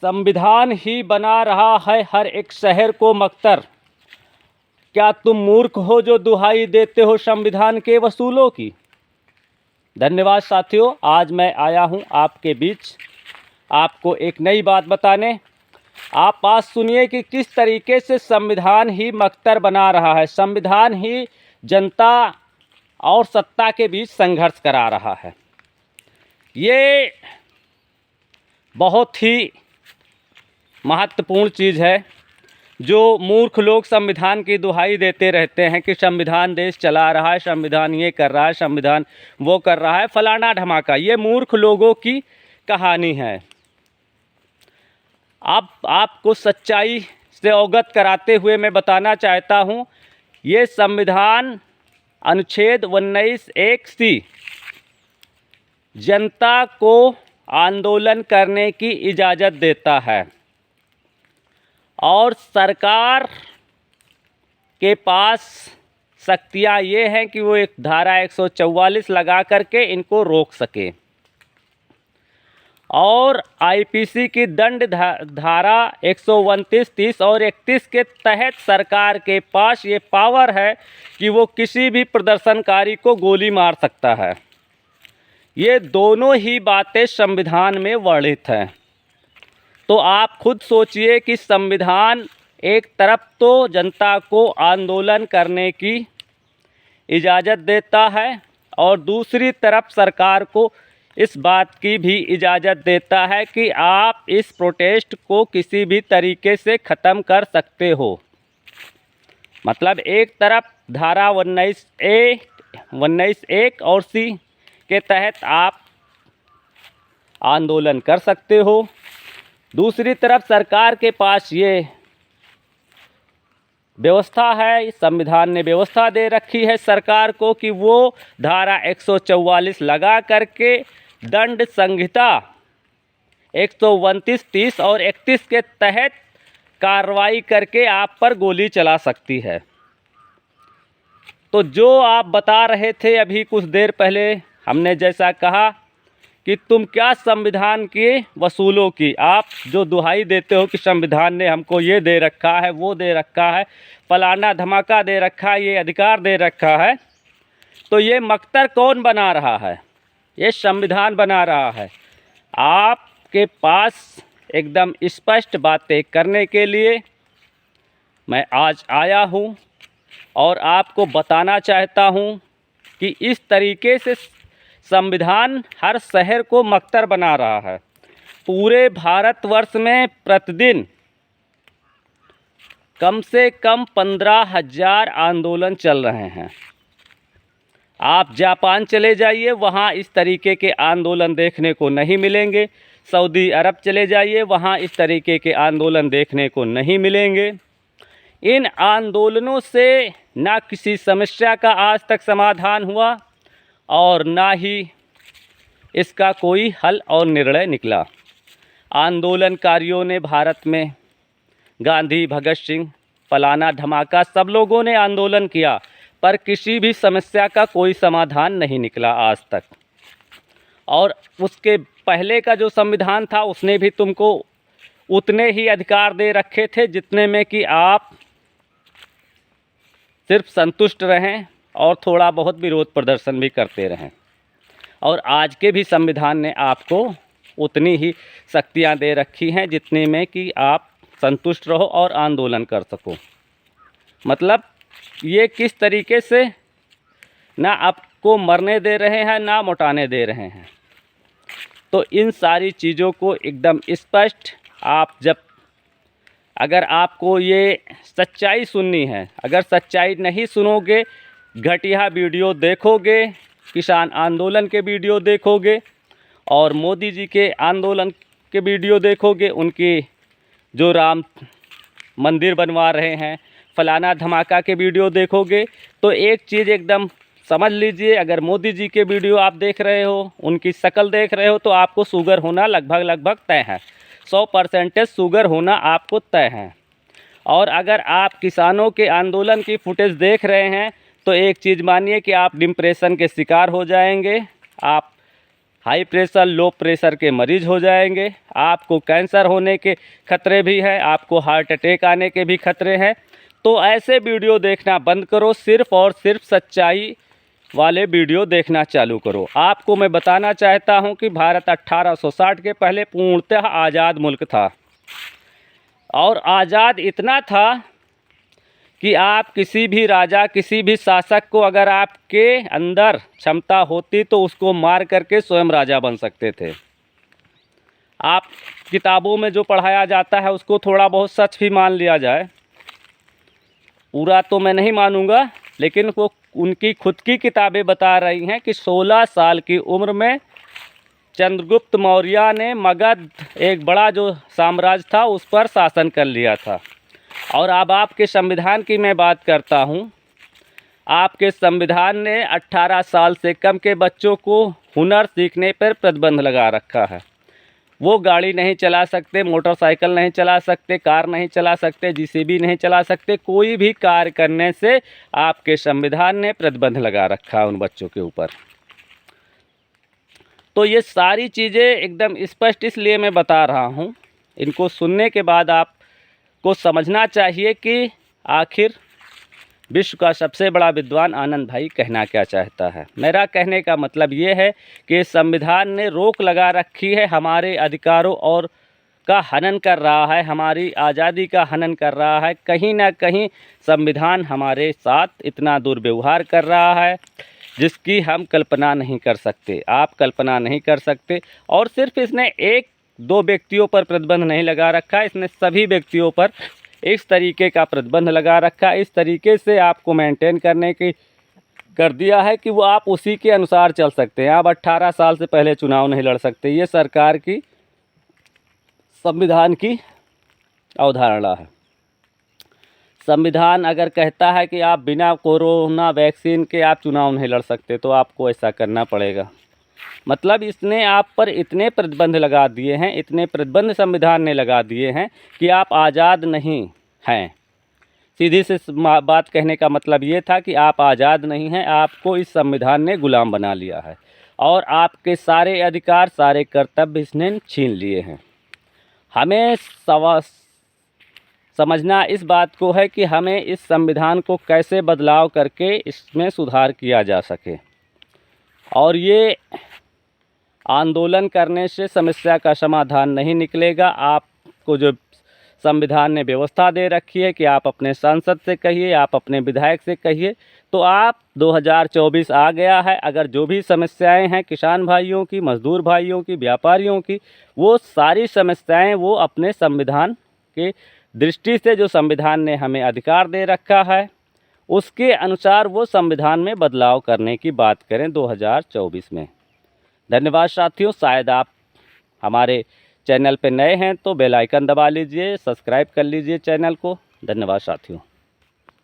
संविधान ही बना रहा है हर एक शहर को मक्तर। क्या तुम मूर्ख हो जो दुहाई देते हो संविधान के वसूलों की। धन्यवाद साथियों, आज मैं आया हूं आपके बीच आपको एक नई बात बताने। आप बात सुनिए कि किस तरीके से संविधान ही मक्तर बना रहा है, संविधान ही जनता और सत्ता के बीच संघर्ष करा रहा है। ये बहुत ही महत्वपूर्ण चीज़ है। जो मूर्ख लोग संविधान की दुहाई देते रहते हैं कि संविधान देश चला रहा है, संविधान ये कर रहा है, संविधान वो कर रहा है, फलाना धमाका, ये मूर्ख लोगों की कहानी है। अब आपको सच्चाई से अवगत कराते हुए मैं बताना चाहता हूँ, ये संविधान अनुच्छेद 19(1)(c) जनता को आंदोलन करने की इजाज़त देता है और सरकार के पास शक्तियाँ ये हैं कि वो एक धारा 144 लगा करके इनको रोक सके। और आईपीसी की दंड धारा 129, 30 और 31 के तहत सरकार के पास ये पावर है कि वो किसी भी प्रदर्शनकारी को गोली मार सकता है। ये दोनों ही बातें संविधान में वर्णित हैं। तो आप खुद सोचिए कि संविधान एक तरफ तो जनता को आंदोलन करने की इजाज़त देता है और दूसरी तरफ सरकार को इस बात की भी इजाज़त देता है कि आप इस प्रोटेस्ट को किसी भी तरीके से ख़त्म कर सकते हो। मतलब एक तरफ धारा 19(a), 19(1) और (c) के तहत आप आंदोलन कर सकते हो, दूसरी तरफ सरकार के पास ये व्यवस्था है, संविधान ने व्यवस्था दे रखी है सरकार को कि वो धारा 144 लगा करके दंड संहिता 129, 30 और 31 के तहत कार्रवाई करके आप पर गोली चला सकती है। तो जो आप बता रहे थे अभी कुछ देर पहले, हमने जैसा कहा कि तुम क्या संविधान के वसूलों की, आप जो दुहाई देते हो कि संविधान ने हमको ये दे रखा है, वो दे रखा है, फलाना धमाका दे रखा है, ये अधिकार दे रखा है, तो ये मक्तर कौन बना रहा है? ये संविधान बना रहा है। आपके पास एकदम स्पष्ट बातें करने के लिए मैं आज आया हूँ और आपको बताना चाहता हूँ कि इस तरीके से संविधान हर शहर को मक्तर बना रहा है। पूरे भारतवर्ष में प्रतिदिन कम से कम 15,000 आंदोलन चल रहे हैं। आप जापान चले जाइए, वहाँ इस तरीके के आंदोलन देखने को नहीं मिलेंगे। सऊदी अरब चले जाइए, वहाँ इस तरीके के आंदोलन देखने को नहीं मिलेंगे। इन आंदोलनों से ना किसी समस्या का आज तक समाधान हुआ और ना ही इसका कोई हल और निर्णय निकला। आंदोलनकारियों ने भारत में गांधी, भगत सिंह, फलाना धमाका, सब लोगों ने आंदोलन किया, पर किसी भी समस्या का कोई समाधान नहीं निकला आज तक। और उसके पहले का जो संविधान था उसने भी तुमको उतने ही अधिकार दे रखे थे जितने में कि आप सिर्फ संतुष्ट रहें और थोड़ा बहुत विरोध प्रदर्शन भी करते रहें। और आज के भी संविधान ने आपको उतनी ही शक्तियां दे रखी हैं जितने में कि आप संतुष्ट रहो और आंदोलन कर सको। मतलब ये किस तरीके से ना आपको मरने दे रहे हैं ना मोटाने दे रहे हैं। तो इन सारी चीज़ों को एकदम स्पष्ट आप जब, अगर आपको ये सच्चाई सुननी है, अगर सच्चाई नहीं सुनोगे, घटिया वीडियो देखोगे, किसान आंदोलन के वीडियो देखोगे और मोदी जी के आंदोलन के वीडियो देखोगे, उनकी जो राम मंदिर बनवा रहे हैं, फलाना धमाका के वीडियो देखोगे, तो एक चीज़ एकदम समझ लीजिए, अगर मोदी जी के वीडियो आप देख रहे हो, उनकी शक्ल देख रहे हो, तो आपको शुगर होना लगभग तय है। 100% शुगर होना आपको तय है। और अगर आप किसानों के आंदोलन की फुटेज देख रहे हैं तो एक चीज़ मानिए कि आप डिप्रेशन के शिकार हो जाएंगे। आप हाई प्रेशर, लो प्रेशर के मरीज हो जाएंगे, आपको कैंसर होने के खतरे भी हैं, आपको हार्ट अटैक आने के भी खतरे हैं। तो ऐसे वीडियो देखना बंद करो, सिर्फ़ और सिर्फ सच्चाई वाले वीडियो देखना चालू करो। आपको मैं बताना चाहता हूं कि भारत 1860 के पहले पूर्णतः आज़ाद मुल्क था, और आज़ाद इतना था कि आप किसी भी राजा, किसी भी शासक को अगर आपके अंदर क्षमता होती तो उसको मार करके स्वयं राजा बन सकते थे। आप किताबों में जो पढ़ाया जाता है उसको थोड़ा बहुत सच भी मान लिया जाए, पूरा तो मैं नहीं मानूंगा, लेकिन वो उनकी खुद की किताबें बता रही हैं कि 16 साल की उम्र में चंद्रगुप्त मौर्य ने मगध, एक बड़ा जो साम्राज्य था, उस पर शासन कर लिया था। और अब आपके संविधान की मैं बात करता हूं। आपके संविधान ने 18 साल से कम के बच्चों को हुनर सीखने पर प्रतिबंध लगा रखा है। वो गाड़ी नहीं चला सकते, मोटरसाइकिल नहीं चला सकते, कार नहीं चला सकते, जेसीबी नहीं चला सकते, कोई भी कार्य करने से आपके संविधान ने प्रतिबंध लगा रखा है उन बच्चों के ऊपर। तो ये सारी चीज़ें एकदम स्पष्ट इसलिए मैं बता रहा हूँ, इनको सुनने के बाद आपको समझना चाहिए कि आखिर विश्व का सबसे बड़ा विद्वान आनंद भाई कहना क्या चाहता है। मेरा कहने का मतलब ये है कि संविधान ने रोक लगा रखी है, हमारे अधिकारों और का हनन कर रहा है, हमारी आज़ादी का हनन कर रहा है। कहीं ना कहीं संविधान हमारे साथ इतना दुर्व्यवहार कर रहा है जिसकी हम कल्पना नहीं कर सकते, आप कल्पना नहीं कर सकते। और सिर्फ इसने एक दो व्यक्तियों पर प्रतिबंध नहीं लगा रखा, इसने सभी व्यक्तियों पर इस तरीके का प्रतिबंध लगा रखा, इस तरीके से आपको मेंटेन करने की कर दिया है कि वो आप उसी के अनुसार चल सकते हैं। आप 18 साल से पहले चुनाव नहीं लड़ सकते, ये सरकार की, संविधान की अवधारणा है। संविधान अगर कहता है कि आप बिना कोरोना वैक्सीन के आप चुनाव नहीं लड़ सकते, तो आपको ऐसा करना पड़ेगा। मतलब इसने आप पर इतने प्रतिबंध लगा दिए हैं, इतने प्रतिबंध संविधान ने लगा दिए हैं कि आप आज़ाद नहीं हैं। सीधी से बात कहने का मतलब ये था कि आप आज़ाद नहीं हैं, आपको इस संविधान ने गुलाम बना लिया है और आपके सारे अधिकार, सारे कर्तव्य इसने छीन लिए हैं। हमें समझना इस बात को है कि हमें इस संविधान को कैसे बदलाव करके इसमें सुधार किया जा सके, और ये आंदोलन करने से समस्या का समाधान नहीं निकलेगा। आपको जो संविधान ने व्यवस्था दे रखी है कि आप अपने सांसद से कहिए, आप अपने विधायक से कहिए, तो आप 2024 आ गया है, अगर जो भी समस्याएं हैं किसान भाइयों की, मजदूर भाइयों की, व्यापारियों की, वो सारी समस्याएं वो अपने संविधान के दृष्टि से, जो संविधान ने हमें अधिकार दे रखा है, उसके अनुसार वो संविधान में बदलाव करने की बात करें 2024 में। धन्यवाद साथियों। शायद आप हमारे चैनल पे नए हैं तो बेल आइकन दबा लीजिए, सब्सक्राइब कर लीजिए चैनल को। धन्यवाद साथियों।